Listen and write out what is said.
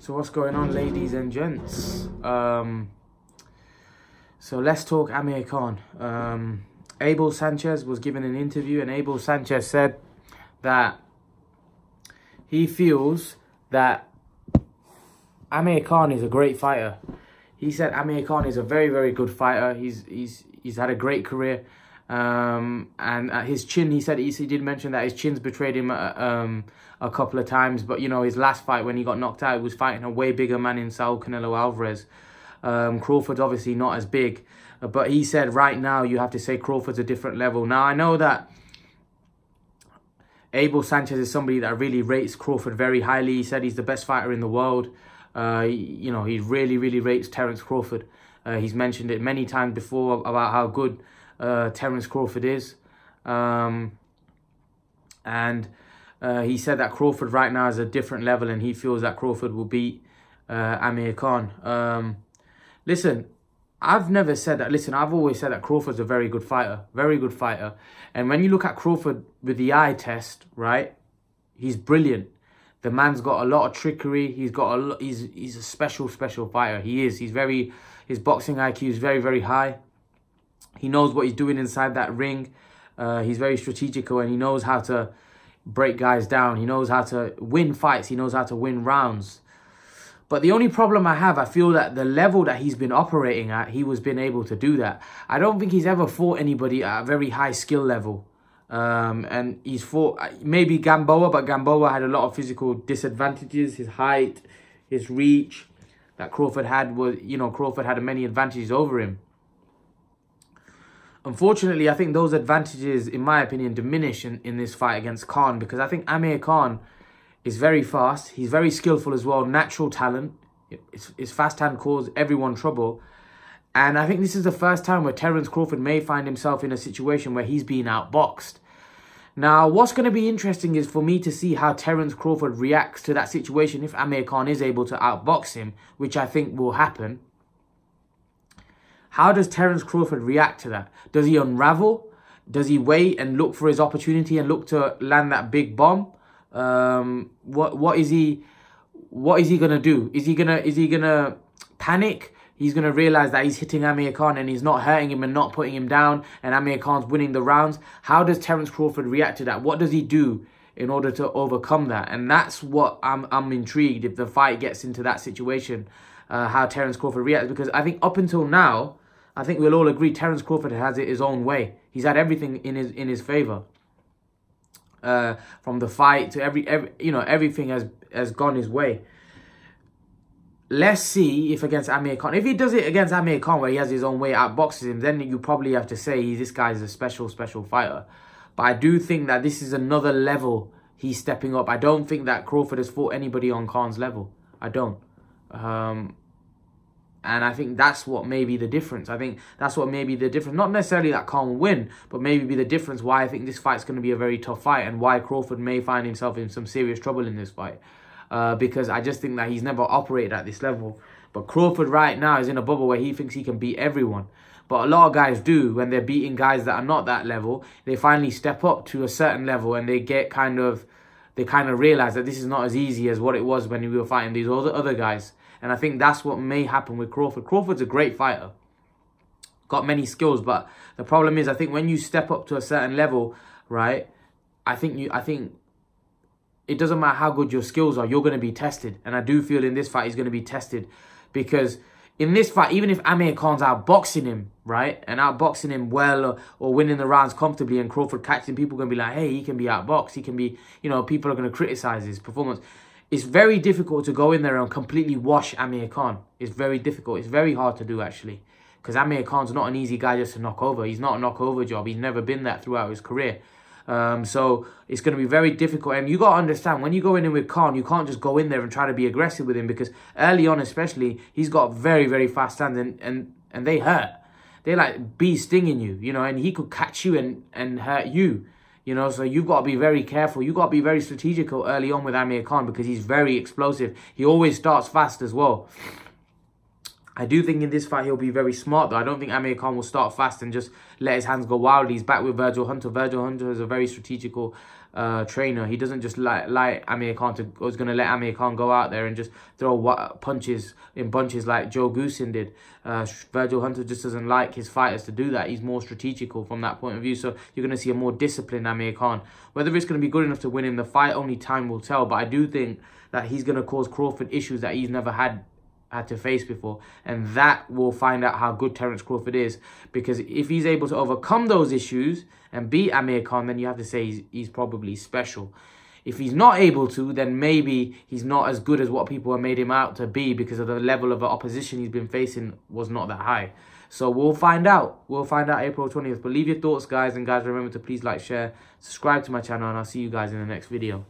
So what's going on, ladies and gents? So let's talk Amir Khan. Abel Sanchez was given an interview, and Abel Sanchez said that he feels that Amir Khan is a great fighter. He said Amir Khan is a very, very good fighter. He's had a great career. And his chin, he did mention that his chin's betrayed him a couple of times. But, you know, his last fight when he got knocked out, he was fighting a way bigger man in Saul Canelo Alvarez. Crawford's obviously not as big. But he said right now you have to say Crawford's a different level. Now, I know that Abel Sanchez is somebody that really rates Crawford very highly. He said he's the best fighter in the world. You know, he really, really rates Terence Crawford. He's mentioned it many times before about how good Terence Crawford is. And he said that Crawford right now is a different level, and he feels that Crawford will beat Amir Khan. Listen, I've never said that. Listen, I've always said that Crawford's a very good fighter. Very good fighter. And when you look at Crawford with the eye test, right, he's brilliant. The man's got a lot of trickery. He's got a lot, he's a special fighter. He is. His boxing IQ is very, very high. He knows what he's doing inside that ring. He's very strategical, and he knows how to break guys down. He knows how to win fights. He knows how to win rounds. But the only problem I have, I feel that the level that he's been operating at, he was been able to do that. I don't think he's ever fought anybody at a very high skill level. And he's fought maybe Gamboa, but Gamboa had a lot of physical disadvantages. His height, his reach that Crawford had was, you know, Crawford had many advantages over him. Unfortunately, I think those advantages, in my opinion, diminish in this fight against Khan, because I think Amir Khan is very fast. He's very skillful as well, natural talent. His fast hand causes everyone trouble. And I think this is the first time where Terence Crawford may find himself in a situation where he's being outboxed. Now, what's going to be interesting is for me to see how Terence Crawford reacts to that situation if Amir Khan is able to outbox him, which I think will happen. How does Terence Crawford react to that? Does he unravel? Does he wait and look for his opportunity and look to land that big bomb? What is he gonna do? Is he gonna panic? He's gonna realize that he's hitting Amir Khan and he's not hurting him and not putting him down, and Amir Khan's winning the rounds. How does Terence Crawford react to that? What does he do in order to overcome that? And that's what I'm intrigued if the fight gets into that situation, how Terence Crawford reacts, because I think up until now, I think we'll all agree Terence Crawford has it his own way. He's had everything in his favor. From the fight to everything has gone his way. Let's see if against Amir Khan, if he does it against Amir Khan where he has his own way, outboxes him, then you probably have to say this guy is a special fighter. But I do think that this is another level he's stepping up. I don't think that Crawford has fought anybody on Khan's level. I don't. And I think that's what may be the difference. I think that's what may be the difference. Not necessarily that Khan will win, but maybe be the difference why I think this fight's going to be a very tough fight and why Crawford may find himself in some serious trouble in this fight. Because I just think that he's never operated at this level. But Crawford right now is in a bubble where he thinks he can beat everyone. But a lot of guys do, when they're beating guys that are not that level, they finally step up to a certain level and they get kind of realize that this is not as easy as what it was when we were fighting these other guys. And I think that's what may happen with Crawford. Crawford's a great fighter. Got many skills, but the problem is I think when you step up to a certain level, right, I think it doesn't matter how good your skills are, you're going to be tested. And I do feel in this fight he's going to be tested, because in this fight, even if Amir Khan's outboxing him, right, and outboxing him well or winning the rounds comfortably and Crawford catches him, people are going to be like, hey, he can be outboxed. He can be, you know, people are going to criticize his performance. It's very difficult to go in there and completely wash Amir Khan. It's very difficult. It's very hard to do, actually. Because Amir Khan's not an easy guy just to knock over. He's not a knockover job. He's never been that throughout his career. So it's going to be very difficult. And you got to understand, when you go in with Khan, you can't just go in there and try to be aggressive with him, because early on especially, he's got very, very fast hands and they hurt. They're like bees stinging you, you know, and he could catch you and hurt you. You know, so you've got to be very careful. You've got to be very strategical early on with Amir Khan, because he's very explosive. He always starts fast as well. I do think in this fight he'll be very smart, though. I don't think Amir Khan will start fast and just let his hands go wildly. He's back with Virgil Hunter. Virgil Hunter is a very strategical trainer. He doesn't just like Amir Khan to, was going to let Amir Khan go out there and just throw punches in bunches like Joe Goosen did. Virgil Hunter just doesn't like his fighters to do that. He's more strategical from that point of view. So you're going to see a more disciplined Amir Khan. Whether it's going to be good enough to win him the fight, only time will tell. But I do think that he's going to cause Crawford issues that he's never had to face before, and that will find out how good Terence Crawford is, because if he's able to overcome those issues and beat Amir Khan, then you have to say he's probably special. If he's not able to, then maybe he's not as good as what people have made him out to be, because of the level of opposition he's been facing was not that high. So we'll find out. We'll find out April 20th. But leave your thoughts, guys, and guys, remember to please like, share, subscribe to my channel, and I'll see you guys in the next video.